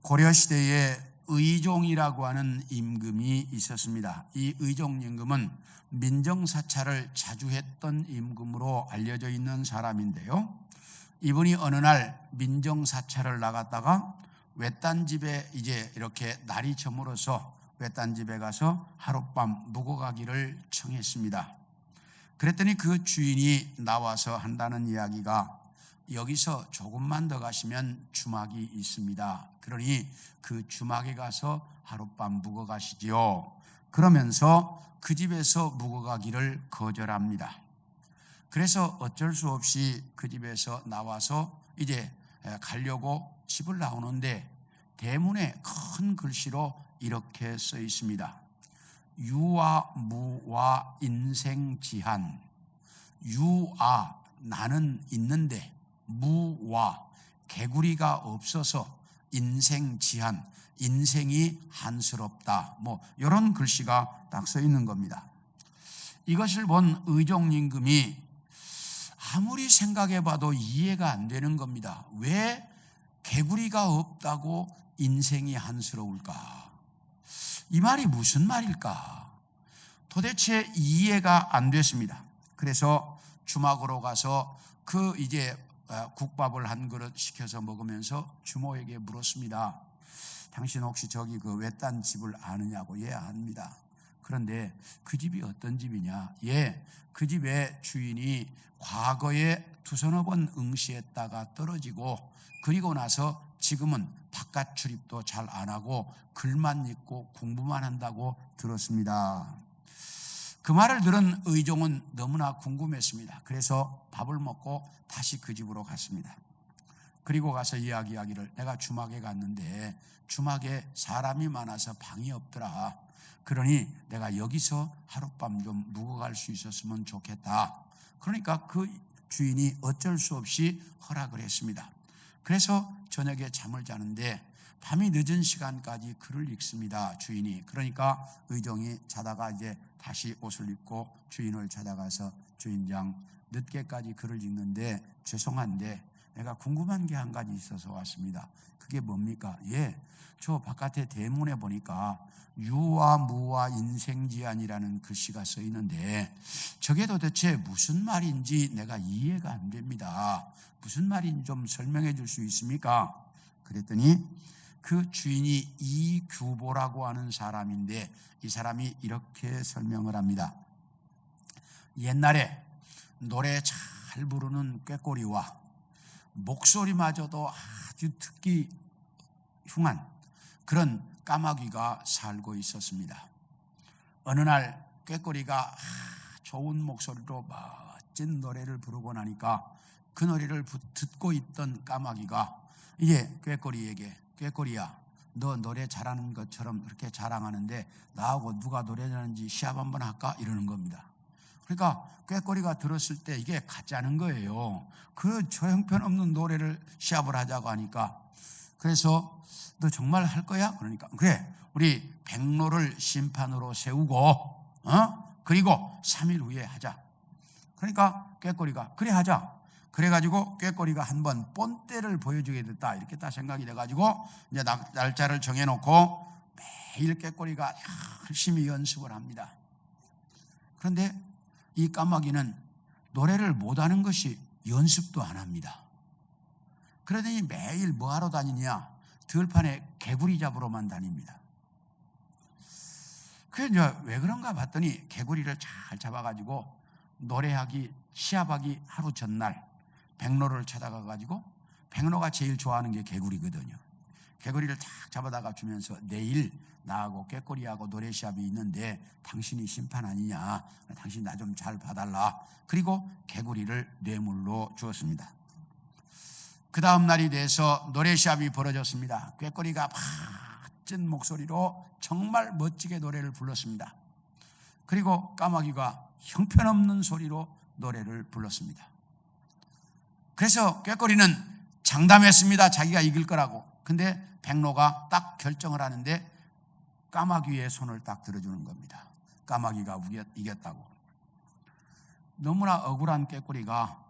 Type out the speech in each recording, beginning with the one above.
고려시대에 의종이라고 하는 임금이 있었습니다. 이 의종 임금은 민정사찰을 자주 했던 임금으로 알려져 있는 사람인데요. 이분이 어느 날 민정사찰을 나갔다가 외딴 집에 이제 이렇게 날이 저물어서 외딴 집에 가서 하룻밤 묵어가기를 청했습니다. 그랬더니 그 주인이 나와서 한다는 이야기가 여기서 조금만 더 가시면 주막이 있습니다. 그러니 그 주막에 가서 하룻밤 묵어가시지요. 그러면서 그 집에서 묵어가기를 거절합니다. 그래서 어쩔 수 없이 그 집에서 나와서 이제 가려고 집을 나오는데 대문에 큰 글씨로 이렇게 써 있습니다. 유아 무와 인생지한. 유아 나는 있는데, 무와 개구리가 없어서 인생지한 인생이 한스럽다. 이런 글씨가 딱 써 있는 겁니다. 이것을 본 의종 임금이 아무리 생각해봐도 이해가 안 되는 겁니다. 왜 개구리가 없다고 인생이 한스러울까? 이 말이 무슨 말일까? 도대체 이해가 안 됐습니다. 그래서 주막으로 가서 그 이제 국밥을 한 그릇 시켜서 먹으면서 주모에게 물었습니다. 당신 혹시 저기 그 외딴 집을 아느냐고. 예, 압니다. 그런데 그 집이 어떤 집이냐? 예, 그 집의 주인이 과거에 두서너 번 응시했다가 떨어지고 그리고 나서 지금은 바깥 출입도 잘 안 하고 글만 읽고 공부만 한다고 들었습니다. 그 말을 들은 의종은 너무나 궁금했습니다. 그래서 밥을 먹고 다시 그 집으로 갔습니다. 그리고 가서 이야기하기를 내가 주막에 갔는데 주막에 사람이 많아서 방이 없더라. 그러니 내가 여기서 하룻밤 좀 묵어갈 수 있었으면 좋겠다. 그러니까 그 주인이 어쩔 수 없이 허락을 했습니다. 그래서 저녁에 잠을 자는데 밤이 늦은 시간까지 글을 읽습니다. 주인이. 그러니까 의종이 자다가 이제 다시 옷을 입고 주인을 찾아가서 주인장, 늦게까지 글을 읽는데 죄송한데 내가 궁금한 게 한 가지 있어서 왔습니다. 그게 뭡니까? 예, 저 바깥에 대문에 보니까 유와 무와 인생지안이라는 글씨가 써 있는데 저게 도대체 무슨 말인지 내가 이해가 안 됩니다. 무슨 말인지 좀 설명해 줄 수 있습니까? 그랬더니 그 주인이 이규보라고 하는 사람인데 이 사람이 이렇게 설명을 합니다. 옛날에 노래 잘 부르는 꾀꼬리와 목소리마저도 아주 듣기 흉한 그런 까마귀가 살고 있었습니다. 어느 날 꾀꼬리가 좋은 목소리로 멋진 노래를 부르고 나니까 그 노래를 듣고 있던 까마귀가 이제 꾀꼬리에게 꾀꼬리야, 너 노래 잘하는 것처럼 그렇게 자랑하는데 나하고 누가 노래 잘하는지 시합 한번 할까? 이러는 겁니다. 그러니까 꾀꼬리가 들었을 때 이게 가짜는 거예요. 그 저 형편없는 노래를 시합을 하자고 하니까 그래서 너 정말 할 거야? 그러니까 그래, 우리 백로를 심판으로 세우고 그리고 3일 후에 하자. 그러니까 꾀꼬리가 그래 하자. 그래가지고 꾀꼬리가 한번 본때를 보여주게 됐다 이렇게 딱 생각이 돼가지고 이제 날짜를 정해놓고 매일 꾀꼬리가 열심히 연습을 합니다. 그런데 이 까마귀는 노래를 못하는 것이 연습도 안 합니다. 그러더니 매일 뭐하러 다니냐? 들판에 개구리 잡으러만 다닙니다. 그래서 이제 왜 그런가 봤더니 개구리를 잘 잡아가지고 노래하기 시합하기 하루 전날 백로를 찾아가가지고 백로가 제일 좋아하는 게 개구리거든요. 개구리를 탁 잡아다가 주면서 내일 나하고 꾀꼬리하고 노래 시합이 있는데 당신이 심판 아니냐, 당신 나 좀 잘 봐달라. 그리고 개구리를 뇌물로 주었습니다. 그 다음 날이 돼서 노래 시합이 벌어졌습니다. 꾀꼬리가 멋진 목소리로 정말 멋지게 노래를 불렀습니다. 그리고 까마귀가 형편없는 소리로 노래를 불렀습니다. 그래서 꾀꼬리는 장담했습니다. 자기가 이길 거라고. 근데 백로가 딱 결정을 하는데 까마귀의 손을 딱 들어주는 겁니다. 까마귀가 이겼다고. 너무나 억울한 꾀꼬리가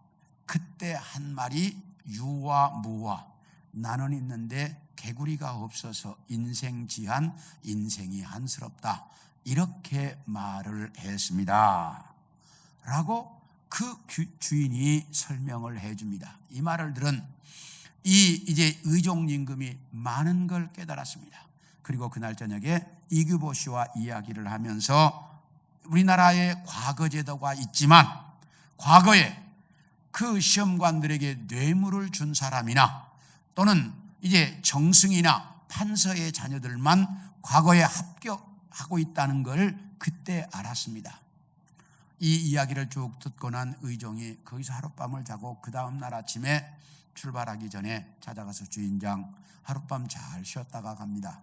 그때 한 말이 유와 무와 나는 있는데 개구리가 없어서 인생지한, 인생이 한스럽다. 이렇게 말을 했습니다. 라고 그 주인이 설명을 해줍니다. 이 말을 들은 이제 의종 임금이 많은 걸 깨달았습니다. 그리고 그날 저녁에 이규보 씨와 이야기를 하면서 우리나라에 과거 제도가 있지만 과거에 그 시험관들에게 뇌물을 준 사람이나 또는 이제 정승이나 판서의 자녀들만 과거에 합격하고 있다는 걸 그때 알았습니다. 이 이야기를 쭉 듣고 난 의종이 거기서 하룻밤을 자고 그 다음 날 아침에 출발하기 전에 찾아가서 주인장, 하룻밤 잘 쉬었다가 갑니다.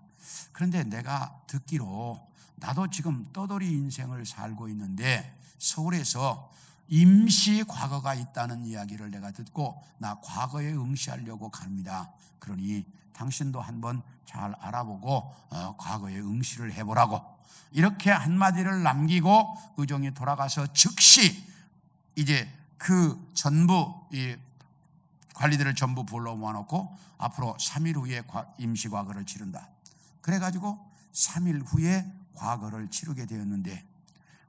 그런데 내가 듣기로 나도 지금 떠돌이 인생을 살고 있는데 서울에서 임시 과거가 있다는 이야기를 내가 듣고 나 과거에 응시하려고 갑니다. 그러니 당신도 한번 잘 알아보고 과거에 응시를 해보라고 이렇게 한마디를 남기고 의종이 돌아가서 즉시 이제 그 전부 이 관리들을 전부 불러 모아놓고 앞으로 3일 후에 임시 과거를 치른다. 그래가지고 3일 후에 과거를 치르게 되었는데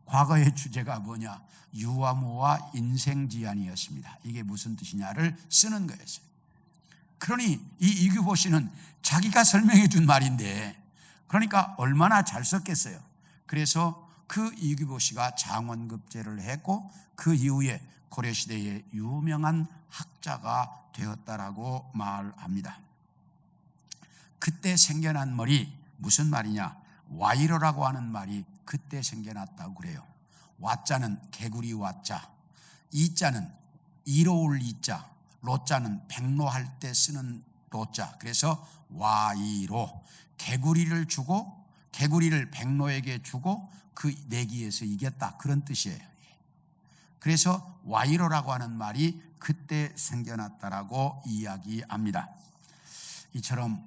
과거의 주제가 뭐냐? 유아무와 인생지안이었습니다. 이게 무슨 뜻이냐를 쓰는 거였어요. 그러니 이 이규보 씨는 자기가 설명해 준 말인데 그러니까 얼마나 잘 썼겠어요. 그래서 그 이규보 씨가 장원급제를 했고 그 이후에 고려시대의 유명한 학자가 되었다라고 말합니다. 그때 생겨난 말이 무슨 말이냐? 와이로라고 하는 말이 그때 생겨났다고 그래요. 와자는 개구리 와자, 이자는 이로울 이자, 로자는 백로할 때 쓰는 로자. 그래서 와이로, 개구리를 주고 개구리를 백로에게 주고 그 내기에서 이겼다, 그런 뜻이에요. 그래서 와이로라고 하는 말이 그때 생겨났다라고 이야기합니다. 이처럼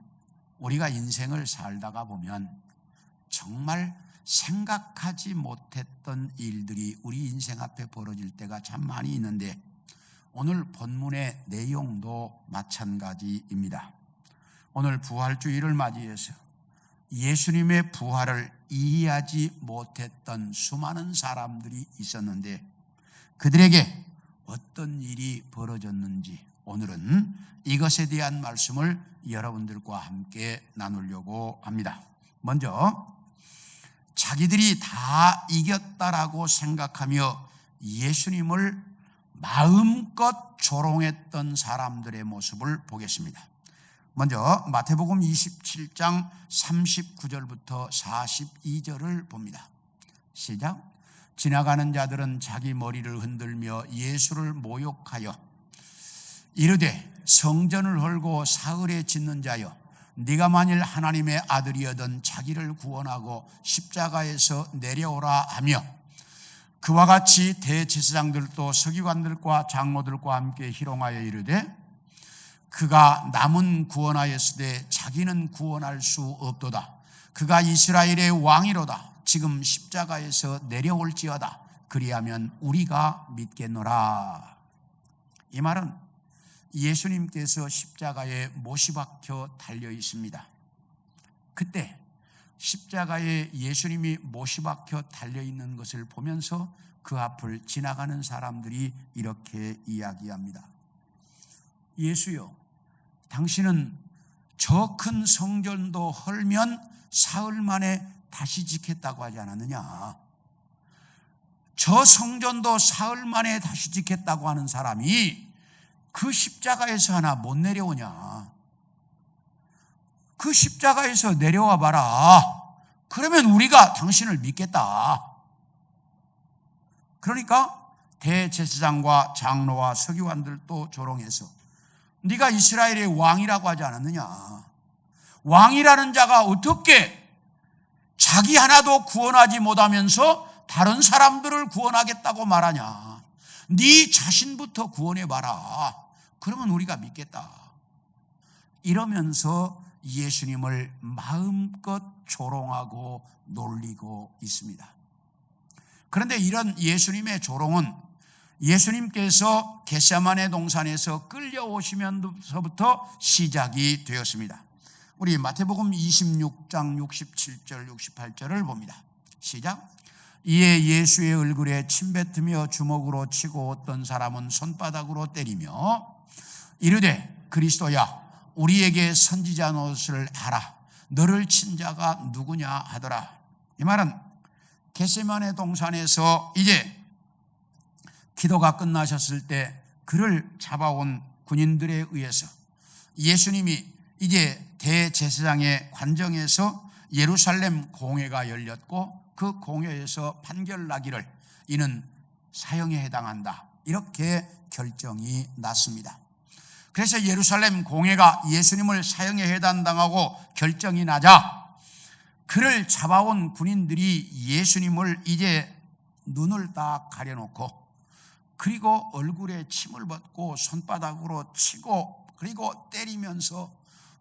우리가 인생을 살다가 보면 정말 생각하지 못했던 일들이 우리 인생 앞에 벌어질 때가 참 많이 있는데 오늘 본문의 내용도 마찬가지입니다. 오늘 부활주의를 맞이해서 예수님의 부활을 이해하지 못했던 수많은 사람들이 있었는데 그들에게 어떤 일이 벌어졌는지 오늘은 이것에 대한 말씀을 여러분들과 함께 나누려고 합니다. 먼저 자기들이 다 이겼다라고 생각하며 예수님을 마음껏 조롱했던 사람들의 모습을 보겠습니다. 먼저 마태복음 27장 39절부터 42절을 봅니다. 시작. 지나가는 자들은 자기 머리를 흔들며 예수를 모욕하여 이르되 성전을 헐고 사흘에 짓는 자여 네가 만일 하나님의 아들이여든 자기를 구원하고 십자가에서 내려오라 하며 그와 같이 대제사장들도 서기관들과 장로들과 함께 희롱하여 이르되 그가 남은 구원하였으되 자기는 구원할 수 없도다. 그가 이스라엘의 왕이로다. 지금 십자가에서 내려올지어다. 그리하면 우리가 믿겠노라. 이 말은 예수님께서 십자가에 못이 박혀 달려 있습니다. 그때 십자가에 예수님이 못이 박혀 달려 있는 것을 보면서 그 앞을 지나가는 사람들이 이렇게 이야기합니다. 예수여, 당신은 저 큰 성전도 헐면 사흘 만에 다시 짓겠다고 하지 않았느냐? 저 성전도 사흘 만에 다시 짓겠다고 하는 사람이 그 십자가에서 하나 못 내려오냐? 그 십자가에서 내려와 봐라. 그러면 우리가 당신을 믿겠다. 그러니까 대제사장과 장로와 서기관들도 조롱해서 네가 이스라엘의 왕이라고 하지 않았느냐? 왕이라는 자가 어떻게 자기 하나도 구원하지 못하면서 다른 사람들을 구원하겠다고 말하냐? 네 자신부터 구원해봐라. 그러면 우리가 믿겠다. 이러면서 예수님을 마음껏 조롱하고 놀리고 있습니다. 그런데 이런 예수님의 조롱은 예수님께서 겟세마네 동산에서 끌려오시면서부터 시작이 되었습니다. 우리 마태복음 26장 67절 68절을 봅니다. 시작. 이에 예수의 얼굴에 침뱉으며 주먹으로 치고 어떤 사람은 손바닥으로 때리며 이르되 그리스도야 우리에게 선지자 노릇을 하라. 너를 친 자가 누구냐 하더라. 이 말은 겟세마네 동산에서 이제 기도가 끝나셨을 때 그를 잡아온 군인들에 의해서 예수님이 이제 대제사장의 관정에서 예루살렘 공회가 열렸고 그 공회에서 판결나기를 이는 사형에 해당한다 이렇게 결정이 났습니다. 그래서 예루살렘 공회가 예수님을 사형에 해당당하고 결정이 나자 그를 잡아온 군인들이 예수님을 이제 눈을 딱 가려놓고 그리고 얼굴에 침을 붓고 손바닥으로 치고 그리고 때리면서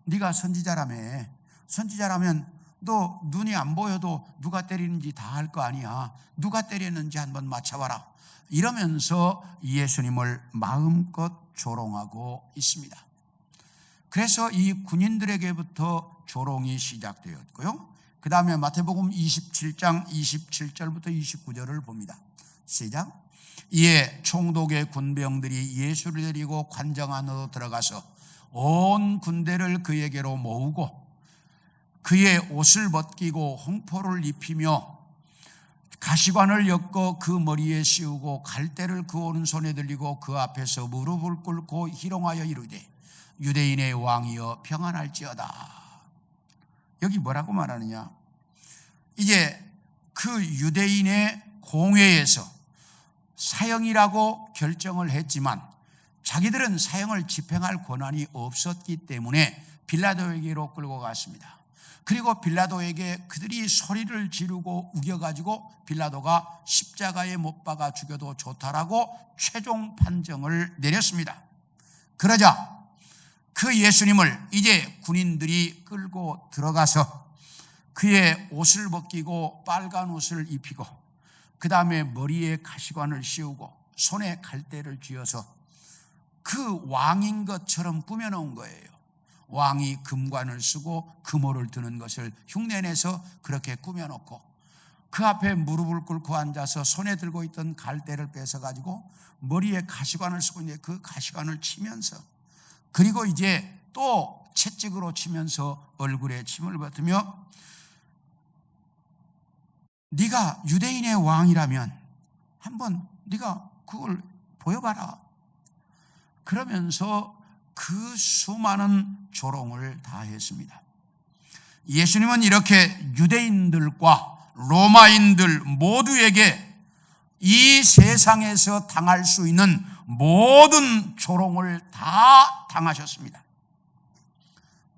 네가 선지자라며, 선지자라면 너 눈이 안 보여도 누가 때리는지 다 알 거 아니야. 누가 때렸는지 한번 맞춰봐라. 이러면서 예수님을 마음껏 조롱하고 있습니다. 그래서 이 군인들에게부터 조롱이 시작되었고요. 그 다음에 마태복음 27장 27절부터 29절을 봅니다. 시작. 이에 총독의 군병들이 예수를 데리고 관정 안으로 들어가서 온 군대를 그에게로 모으고 그의 옷을 벗기고 홍포를 입히며 가시관을 엮어 그 머리에 씌우고 갈대를 그 오른손에 들리고 그 앞에서 무릎을 꿇고 희롱하여 이르되 유대인의 왕이여 평안할지어다. 여기 뭐라고 말하느냐? 이제 그 유대인의 공회에서 사형이라고 결정을 했지만 자기들은 사형을 집행할 권한이 없었기 때문에 빌라도에게로 끌고 갔습니다. 그리고 빌라도에게 그들이 소리를 지르고 우겨가지고 빌라도가 십자가에 못 박아 죽여도 좋다라고 최종 판정을 내렸습니다. 그러자 그 예수님을 이제 군인들이 끌고 들어가서 그의 옷을 벗기고 빨간 옷을 입히고 그 다음에 머리에 가시관을 씌우고 손에 갈대를 쥐어서 그 왕인 것처럼 꾸며놓은 거예요. 왕이 금관을 쓰고 금호를 드는 것을 흉내내서 그렇게 꾸며놓고 그 앞에 무릎을 꿇고 앉아서 손에 들고 있던 갈대를 뺏어가지고 머리에 가시관을 쓰고 이제 그 가시관을 치면서 그리고 이제 또 채찍으로 치면서 얼굴에 침을 뱉으며 네가 유대인의 왕이라면 한번 네가 그걸 보여봐라. 그러면서 그 수많은 조롱을 다 했습니다. 예수님은 이렇게 유대인들과 로마인들 모두에게 이 세상에서 당할 수 있는 모든 조롱을 다 당하셨습니다.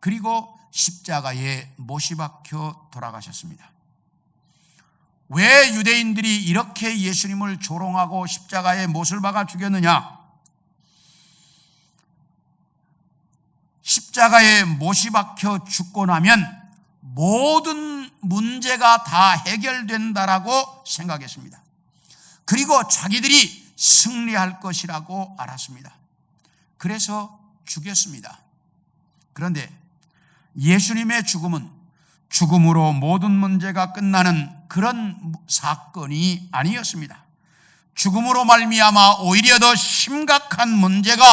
그리고 십자가에 못이 박혀 돌아가셨습니다. 왜 유대인들이 이렇게 예수님을 조롱하고 십자가에 못을 박아 죽였느냐? 십자가에 못이 박혀 죽고 나면 모든 문제가 다 해결된다라고 생각했습니다. 그리고 자기들이 승리할 것이라고 알았습니다. 그래서 죽였습니다. 그런데 예수님의 죽음은 죽음으로 모든 문제가 끝나는 그런 사건이 아니었습니다. 죽음으로 말미암아 오히려 더 심각한 문제가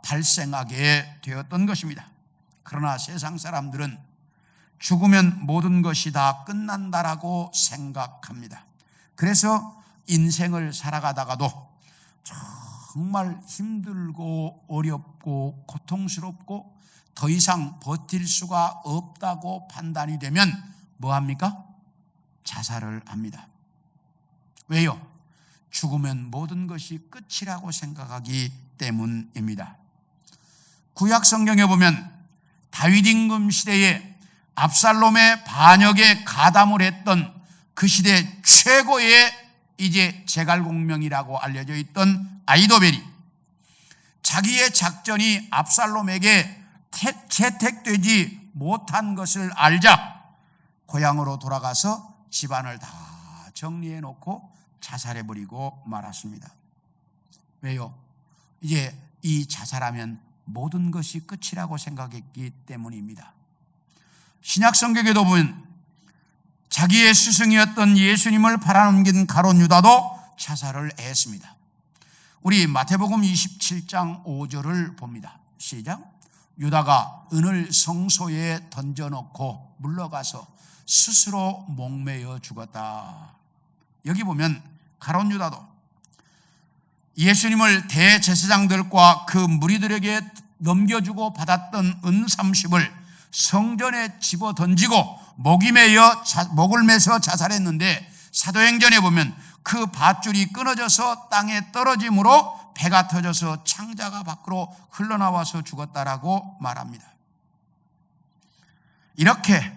발생하게 되었던 것입니다. 그러나 세상 사람들은 죽으면 모든 것이 다 끝난다라고 생각합니다. 그래서 인생을 살아가다가도 정말 힘들고 어렵고 고통스럽고 더 이상 버틸 수가 없다고 판단이 되면 뭐합니까? 자살을 합니다. 왜요? 죽으면 모든 것이 끝이라고 생각하기 때문입니다. 구약 성경에 보면 다윗 임금 시대에 압살롬의 반역에 가담을 했던 그 시대 최고의 이제 제갈공명이라고 알려져 있던 아히도벨이 자기의 작전이 압살롬에게 채택되지 못한 것을 알자 고향으로 돌아가서 집안을 다 정리해 놓고 자살해 버리고 말았습니다. 왜요? 이제 이 자살하면 모든 것이 끝이라고 생각했기 때문입니다. 신약 성경에도 보면 자기의 스승이었던 예수님을 팔아넘긴 가룟 유다도 자살을 했습니다. 우리 마태복음 27장 5절을 봅니다. 시작. 유다가 은을 성소에 던져놓고 물러가서 스스로 목매어 죽었다. 여기 보면 가룟 유다도 예수님을 대제사장들과 그 무리들에게 넘겨주고 받았던 은 30을 성전에 집어 던지고 목을 매서 자살했는데, 사도행전에 보면 그 밧줄이 끊어져서 땅에 떨어짐으로 배가 터져서 창자가 밖으로 흘러나와서 죽었다라고 말합니다. 이렇게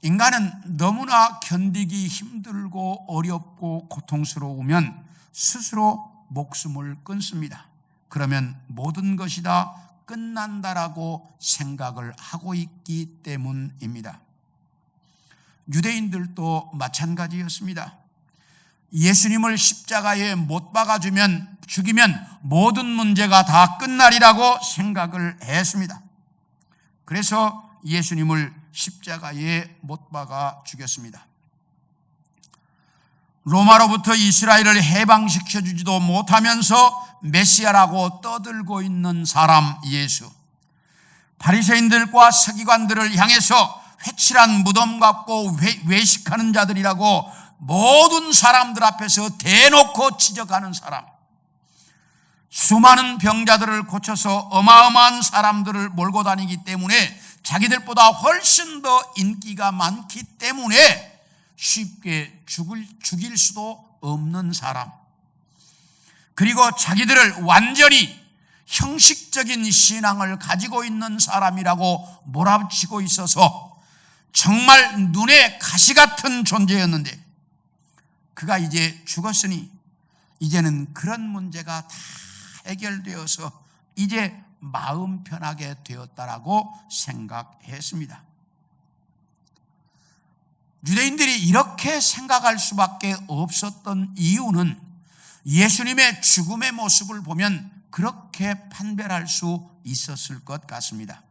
인간은 너무나 견디기 힘들고 어렵고 고통스러우면 스스로 목숨을 끊습니다. 그러면 모든 것이 다 끝난다라고 생각을 하고 있기 때문입니다. 유대인들도 마찬가지였습니다. 예수님을 십자가에 못 박아 죽이면 모든 문제가 다 끝나리라고 생각을 했습니다. 그래서 예수님을 십자가에 못 박아 죽였습니다. 로마로부터 이스라엘을 해방시켜 주지도 못하면서 메시아라고 떠들고 있는 사람 예수, 바리새인들과 서기관들을 향해서 회칠한 무덤 같고 외식하는 자들이라고 모든 사람들 앞에서 대놓고 지적하는 사람, 수많은 병자들을 고쳐서 어마어마한 사람들을 몰고 다니기 때문에 자기들보다 훨씬 더 인기가 많기 때문에 쉽게 죽일 수도 없는 사람, 그리고 자기들을 완전히 형식적인 신앙을 가지고 있는 사람이라고 몰아치고 있어서 정말 눈에 가시 같은 존재였는데, 그가 이제 죽었으니 이제는 그런 문제가 다 해결되어서 이제 마음 편하게 되었다라고 생각했습니다. 유대인들이 이렇게 생각할 수밖에 없었던 이유는 예수님의 죽음의 모습을 보면 그렇게 판별할 수 있었을 것 같습니다.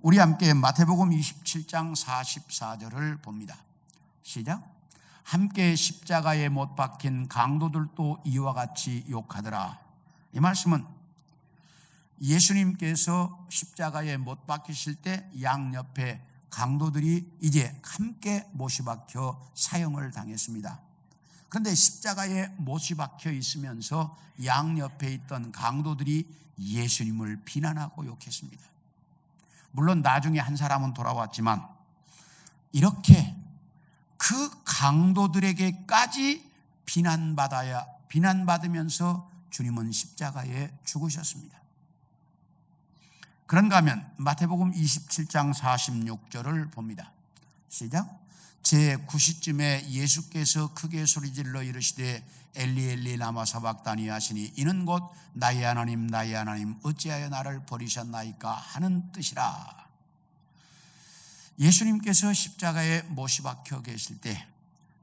우리 함께 마태복음 27장 44절을 봅니다. 시작. 함께 십자가에 못 박힌 강도들도 이와 같이 욕하더라. 이 말씀은 예수님께서 십자가에 못 박히실 때 양옆에 강도들이 이제 함께 못이 박혀 사형을 당했습니다. 그런데 십자가에 못이 박혀 있으면서 양옆에 있던 강도들이 예수님을 비난하고 욕했습니다. 물론 나중에 한 사람은 돌아왔지만 이렇게 그 강도들에게까지 비난받으면서 주님은 십자가에 죽으셨습니다. 그런가 하면 마태복음 27장 46절을 봅니다. 시작. 제9시쯤에 예수께서 크게 소리질러 이르시되 엘리 엘리 라마 사박다니 하시니 이는 곧 나의 하나님 나의 하나님 어찌하여 나를 버리셨나이까 하는 뜻이라. 예수님께서 십자가에 못이 박혀 계실 때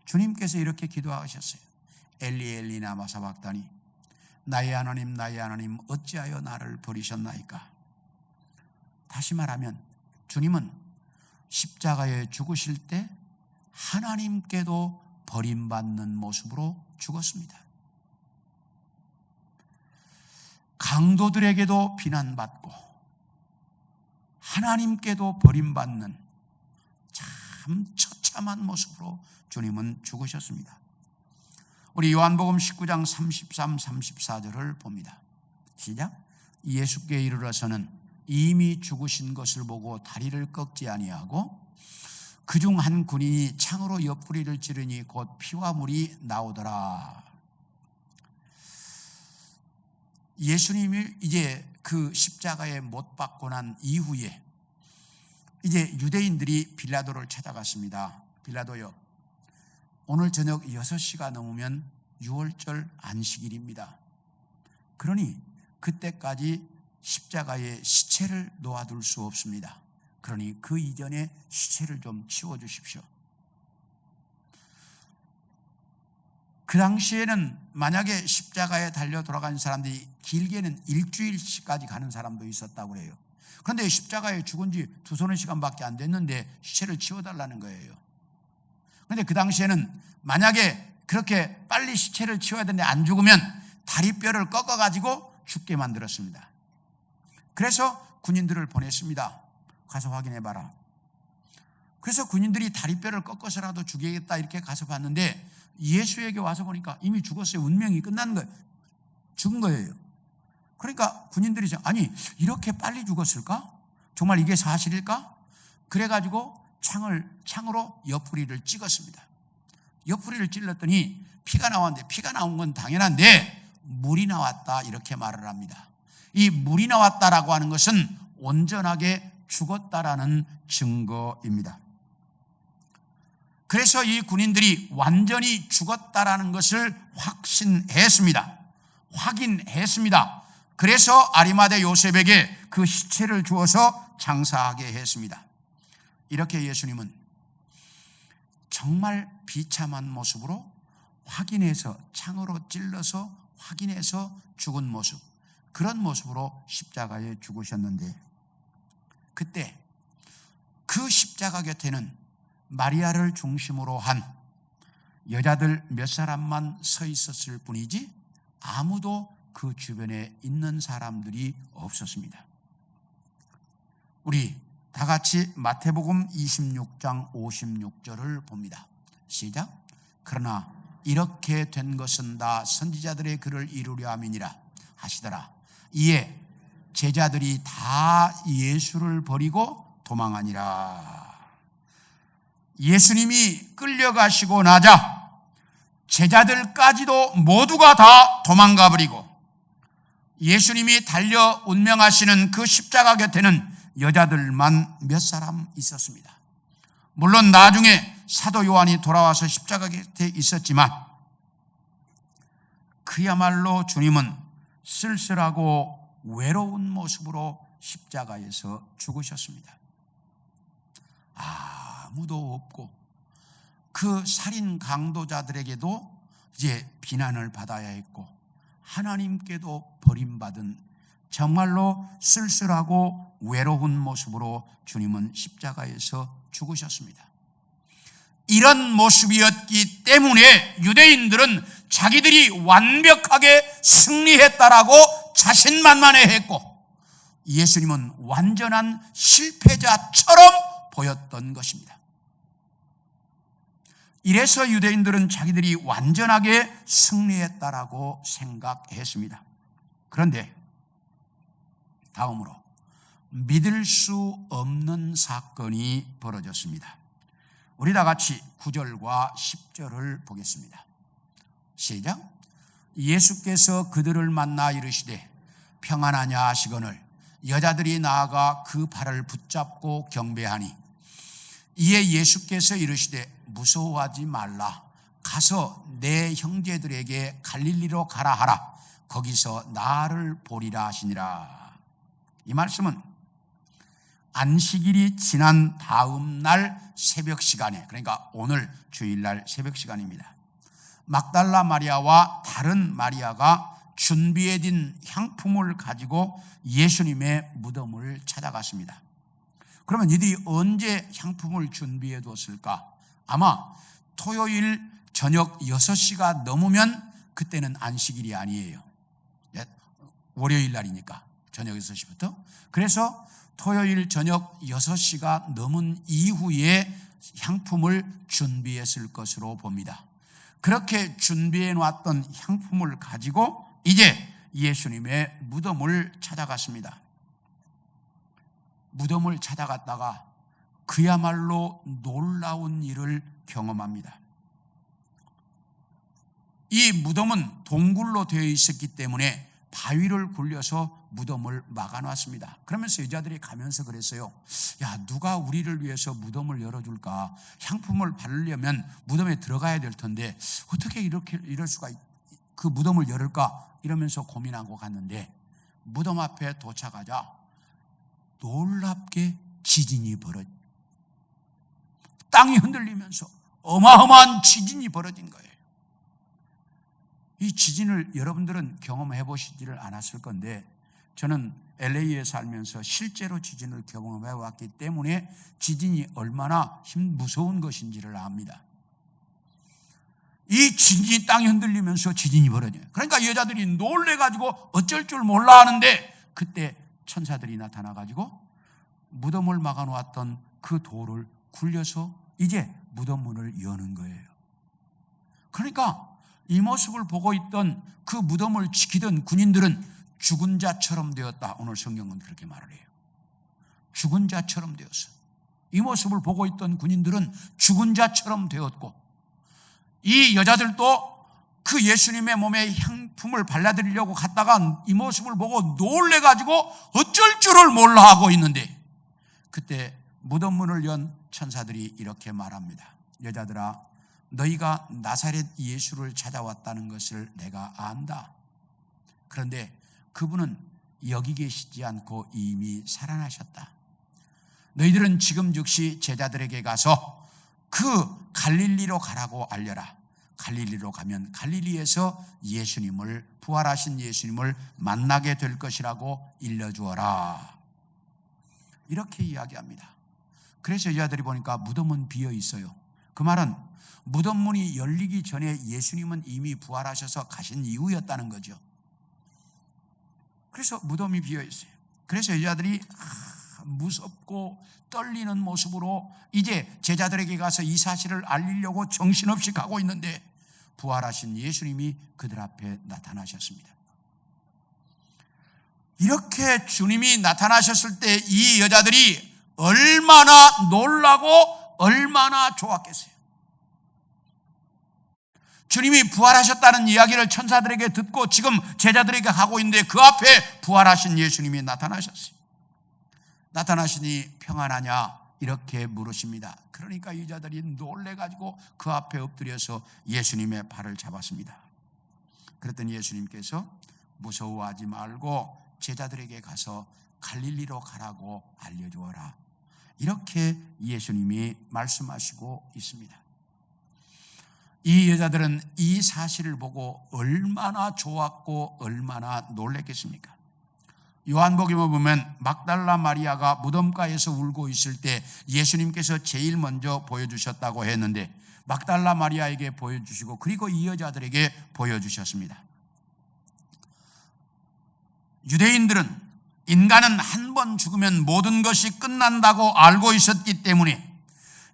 주님께서 이렇게 기도하셨어요. 엘리 엘리 라마 사박다니 나의 하나님 나의 하나님 어찌하여 나를 버리셨나이까. 다시 말하면 주님은 십자가에 죽으실 때 하나님께도 버림받는 모습으로 죽었습니다. 강도들에게도 비난받고 하나님께도 버림받는 참 처참한 모습으로 주님은 죽으셨습니다. 우리 요한복음 19장 33, 34절을 봅니다. 시작. 예수께 이르러서는 이미 죽으신 것을 보고 다리를 꺾지 아니하고 그중 한 군인이 창으로 옆구리를 찌르니 곧 피와 물이 나오더라. 예수님이 이제 그 십자가에 못 박고 난 이후에 이제 유대인들이 빌라도를 찾아갔습니다. 빌라도요, 오늘 저녁 6시가 넘으면 유월절 안식일입니다. 그러니 그때까지 십자가에 시체를 놓아둘 수 없습니다. 그러니 그 이전에 시체를 좀 치워주십시오. 그 당시에는 만약에 십자가에 달려 돌아가는 사람들이 길게는 일주일씩까지 가는 사람도 있었다고 그래요. 그런데 십자가에 죽은 지 2-3시간밖에 안 됐는데 시체를 치워달라는 거예요. 그런데 그 당시에는 만약에 그렇게 빨리 시체를 치워야 되는데 안 죽으면 다리뼈를 꺾어가지고 죽게 만들었습니다. 그래서 군인들을 보냈습니다. 가서 확인해봐라. 그래서 군인들이 다리뼈를 꺾어서라도 죽이겠다 이렇게 가서 봤는데 예수에게 와서 보니까 이미 죽었어요. 운명이 끝난 거예요. 죽은 거예요. 그러니까 군인들이 아니 이렇게 빨리 죽었을까? 정말 이게 사실일까? 그래가지고 창으로 옆구리를 찍었습니다. 옆구리를 찔렀더니 피가 나왔는데, 피가 나온 건 당연한데 물이 나왔다 이렇게 말을 합니다. 이 물이 나왔다라고 하는 것은 온전하게 죽었다라는 증거입니다. 그래서 이 군인들이 완전히 죽었다라는 것을 확인했습니다. 그래서 아리마대 요셉에게 그 시체를 주어서 장사하게 했습니다. 이렇게 예수님은 정말 비참한 모습으로 확인해서, 창으로 찔러서 확인해서 죽은 모습, 그런 모습으로 십자가에 죽으셨는데, 그때 그 십자가 곁에는 마리아를 중심으로 한 여자들 몇 사람만 서 있었을 뿐이지 아무도 그 주변에 있는 사람들이 없었습니다. 우리 다 같이 마태복음 26장 56절을 봅니다. 시작. 그러나 이렇게 된 것은 다 선지자들의 글을 이루려 함이니라 하시더라. 이에 제자들이 다 예수를 버리고 도망하니라. 예수님이 끌려가시고 나자 제자들까지도 모두가 다 도망가 버리고 예수님이 달려 운명하시는 그 십자가 곁에는 여자들만 몇 사람 있었습니다. 물론 나중에 사도 요한이 돌아와서 십자가 곁에 있었지만 그야말로 주님은 쓸쓸하고 외로운 모습으로 십자가에서 죽으셨습니다. 아무도 없고 그 살인 강도자들에게도 이제 비난을 받아야 했고 하나님께도 버림받은 정말로 쓸쓸하고 외로운 모습으로 주님은 십자가에서 죽으셨습니다. 이런 모습이었기 때문에 유대인들은 자기들이 완벽하게 승리했다라고 자신만만해했고 예수님은 완전한 실패자처럼 보였던 것입니다. 이래서 유대인들은 자기들이 완전하게 승리했다라고 생각했습니다. 그런데 다음으로 믿을 수 없는 사건이 벌어졌습니다. 우리 다 같이 9절과 10절을 보겠습니다. 시작. 예수께서 그들을 만나 이르시되 평안하냐 하시거늘 여자들이 나아가 그 발을 붙잡고 경배하니 이에 예수께서 이르시되 무서워하지 말라. 가서 내 형제들에게 갈릴리로 가라 하라. 거기서 나를 보리라 하시니라. 이 말씀은 안식일이 지난 다음 날 새벽 시간에, 그러니까 오늘 주일날 새벽 시간입니다. 막달라 마리아와 다른 마리아가 준비해둔 향품을 가지고 예수님의 무덤을 찾아갔습니다. 그러면 이들이 언제 향품을 준비해 뒀을까? 아마 토요일 저녁 6시가 넘으면 그때는 안식일이 아니에요. 월요일 날이니까 저녁 6시부터. 그래서 토요일 저녁 6시가 넘은 이후에 향품을 준비했을 것으로 봅니다. 그렇게 준비해 놨던 향품을 가지고 이제 예수님의 무덤을 찾아갔습니다. 무덤을 찾아갔다가 그야말로 놀라운 일을 경험합니다. 이 무덤은 동굴로 되어 있었기 때문에 바위를 굴려서 무덤을 막아놨습니다. 그러면서 여자들이 가면서 그랬어요. 야, 누가 우리를 위해서 무덤을 열어줄까? 향품을 바르려면 무덤에 들어가야 될 텐데 어떻게 이럴 수가 그 무덤을 열을까? 이러면서 고민하고 갔는데 무덤 앞에 도착하자 놀랍게 지진이 땅이 흔들리면서 어마어마한 지진이 벌어진 거예요. 이 지진을 여러분들은 경험해 보시지를 않았을 건데 저는 LA에 살면서 실제로 지진을 경험해 왔기 때문에 지진이 얼마나 무서운 것인지를 압니다. 이 지진이 땅이 흔들리면서 지진이 벌어져요. 그러니까 여자들이 놀래가지고 어쩔 줄 몰라 하는데 그때 천사들이 나타나가지고 무덤을 막아놓았던 그 돌을 굴려서 이제 무덤 문을 여는 거예요. 그러니까 이 모습을 보고 있던 그 무덤을 지키던 군인들은 죽은 자처럼 되었다. 오늘 성경은 그렇게 말을 해요. 죽은 자처럼 되었어. 이 모습을 보고 있던 군인들은 죽은 자처럼 되었고 이 여자들도 그 예수님의 몸에 향품을 발라드리려고 갔다가 이 모습을 보고 놀래가지고 어쩔 줄을 몰라 하고 있는데 그때 무덤 문을 연 천사들이 이렇게 말합니다. 여자들아, 너희가 나사렛 예수를 찾아왔다는 것을 내가 안다. 그런데 그분은 여기 계시지 않고 이미 살아나셨다. 너희들은 지금 즉시 제자들에게 가서 그 갈릴리로 가라고 알려라. 갈릴리로 가면 갈릴리에서 예수님을, 부활하신 예수님을 만나게 될 것이라고 일러주어라. 이렇게 이야기합니다. 그래서 여자들이 보니까 무덤은 비어 있어요. 그 말은 무덤 문이 열리기 전에 예수님은 이미 부활하셔서 가신 이후였다는 거죠. 그래서 무덤이 비어 있어요. 그래서 여자들이 무섭고 떨리는 모습으로 이제 제자들에게 가서 이 사실을 알리려고 정신없이 가고 있는데 부활하신 예수님이 그들 앞에 나타나셨습니다. 이렇게 주님이 나타나셨을 때 이 여자들이 얼마나 놀라고 얼마나 좋았겠어요. 주님이 부활하셨다는 이야기를 천사들에게 듣고 지금 제자들에게 하고 있는데 그 앞에 부활하신 예수님이 나타나셨어요. 나타나시니 평안하냐 이렇게 물으십니다. 그러니까 여자들이 놀래가지고 그 앞에 엎드려서 예수님의 발을 잡았습니다. 그랬더니 예수님께서 무서워하지 말고 제자들에게 가서 갈릴리로 가라고 알려주어라. 이렇게 예수님이 말씀하시고 있습니다. 이 여자들은 이 사실을 보고 얼마나 좋았고 얼마나 놀랬겠습니까? 요한복음에 보면 막달라 마리아가 무덤가에서 울고 있을 때 예수님께서 제일 먼저 보여주셨다고 했는데 막달라 마리아에게 보여주시고 그리고 이 여자들에게 보여주셨습니다. 유대인들은 인간은 한 번 죽으면 모든 것이 끝난다고 알고 있었기 때문에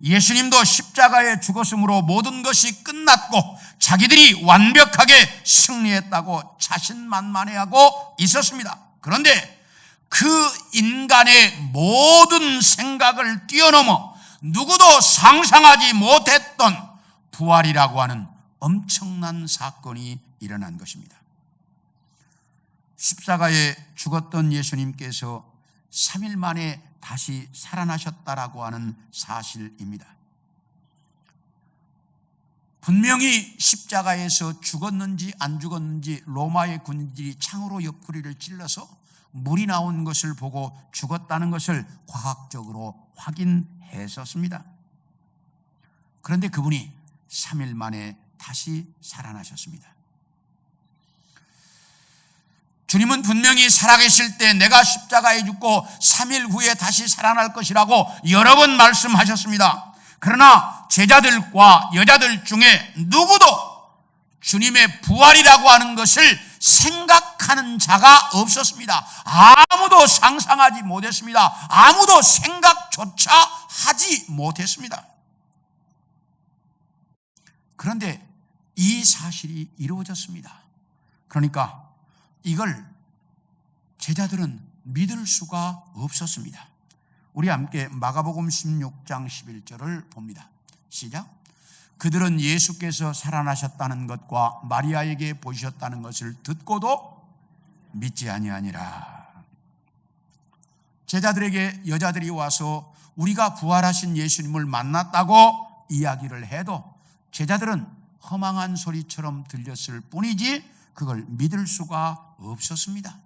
예수님도 십자가에 죽었으므로 모든 것이 끝났고 자기들이 완벽하게 승리했다고 자신만만해하고 있었습니다. 그런데 그 인간의 모든 생각을 뛰어넘어 누구도 상상하지 못했던 부활이라고 하는 엄청난 사건이 일어난 것입니다. 십자가에 죽었던 예수님께서 3일 만에 다시 살아나셨다라고 하는 사실입니다. 분명히 십자가에서 죽었는지 안 죽었는지 로마의 군인들이 창으로 옆구리를 찔러서 물이 나온 것을 보고 죽었다는 것을 과학적으로 확인했었습니다. 그런데 그분이 3일 만에 다시 살아나셨습니다. 주님은 분명히 살아계실 때 내가 십자가에 죽고 3일 후에 다시 살아날 것이라고 여러 번 말씀하셨습니다. 그러나 제자들과 여자들 중에 누구도 주님의 부활이라고 하는 것을 생각하는 자가 없었습니다. 아무도 상상하지 못했습니다. 아무도 생각조차 하지 못했습니다. 그런데 이 사실이 이루어졌습니다. 그러니까 이걸 제자들은 믿을 수가 없었습니다. 우리 함께 마가복음 16장 11절을 봅니다. 시작. 그들은 예수께서 살아나셨다는 것과 마리아에게 보이셨다는 것을 듣고도 믿지 아니하니라. 제자들에게 여자들이 와서 우리가 부활하신 예수님을 만났다고 이야기를 해도 제자들은 허망한 소리처럼 들렸을 뿐이지 그걸 믿을 수가 없었습니다.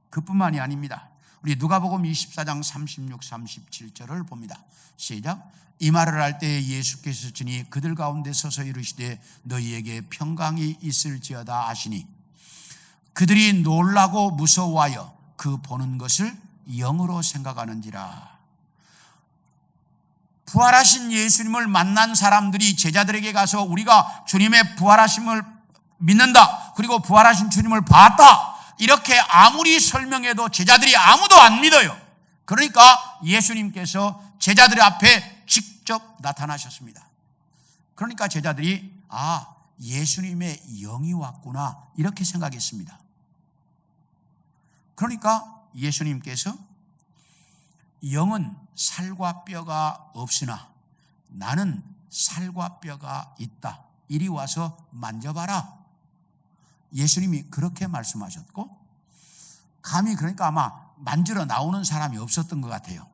그뿐만이 아닙니다. 우리 누가복음 24장 36, 37절을 봅니다. 시작. 이 말을 할 때 예수께서 친히 그들 가운데 서서 이르시되 너희에게 평강이 있을지어다 하시니 그들이 놀라고 무서워하여 그 보는 것을 영으로 생각하는지라. 부활하신 예수님을 만난 사람들이 제자들에게 가서 우리가 주님의 부활하심을 믿는다, 그리고 부활하신 주님을 봤다, 이렇게 아무리 설명해도 제자들이 아무도 안 믿어요. 그러니까 예수님께서 제자들 앞에 직접 나타나셨습니다. 그러니까 제자들이 예수님의 영이 왔구나 이렇게 생각했습니다. 그러니까 예수님께서 영은 살과 뼈가 없으나 나는 살과 뼈가 있다. 이리 와서 만져봐라. 예수님이 그렇게 말씀하셨고, 감히 그러니까 아마 만지러 나오는 사람이 없었던 것 같아요.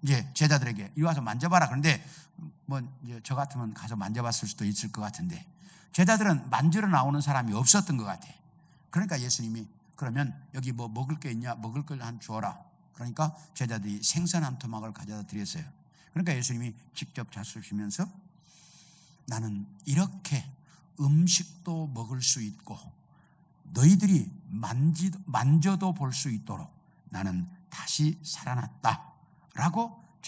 이제 제자들에게 이리 와서 만져봐라. 그런데 뭐 이제 저 같으면 가서 만져봤을 수도 있을 것 같은데 제자들은 만지러 나오는 사람이 없었던 것 같아. 그러니까 예수님이 그러면 여기 뭐 먹을 게 있냐? 먹을 걸 한 주어라. 그러니까 제자들이 생선 한 토막을 가져다 드렸어요. 그러니까 예수님이 직접 잡수시면서 나는 이렇게 음식도 먹을 수 있고 너희들이 만져도 볼 수 있도록 나는 다시 살아났다 라고